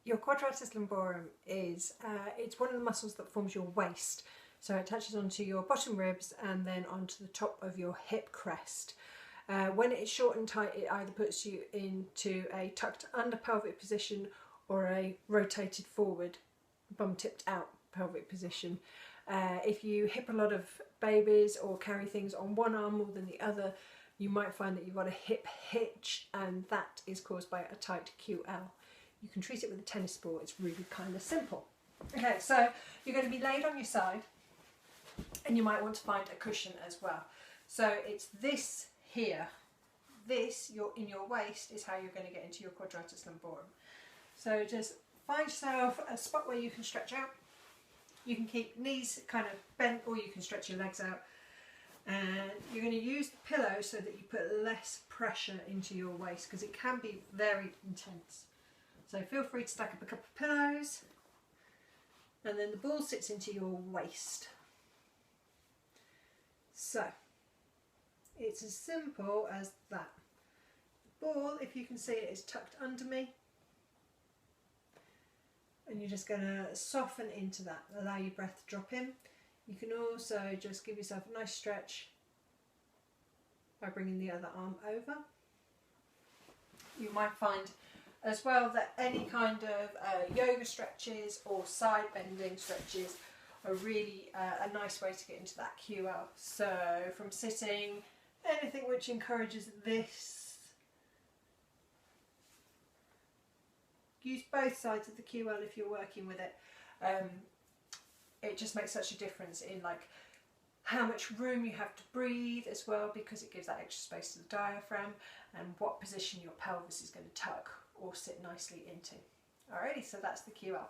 Your quadratus lumborum is it's one of the muscles that forms your waist. So it touches onto your bottom ribs and then onto the top of your hip crest. When it's short and tight, it either puts you into a tucked under pelvic position or a rotated forward, bum tipped out pelvic position. If you hip a lot of babies or carry things on one arm more than the other, you might find that you've got a hip hitch, and that is caused by a tight QL. You can treat it with a tennis ball. It's really kind of simple. Okay, so you're going to be laid on your side, and you might want to find a cushion as well. So it's this here. This, in your waist, is how you're going to get into your quadratus lumborum. So just find yourself a spot where you can stretch out. You can keep knees kind of bent, or you can stretch your legs out. And you're going to use the pillow so that you put less pressure into your waist, because it can be very intense. So feel free to stack up a couple of pillows, and then the ball sits into your waist. So it's as simple as that. The ball, if you can see it, is tucked under me, and you're just going to soften into that, allow your breath to drop in. You can also just give yourself a nice stretch by bringing the other arm over. You might find as well that any kind of yoga stretches or side bending stretches are really a nice way to get into that QL. So from sitting, anything which encourages this. Use both sides of the QL if you're working with it. It just makes such a difference in like how much room you have to breathe as well, because it gives that extra space to the diaphragm, and what position your pelvis is going to tuck or sit nicely into. Alrighty, so that's the QL.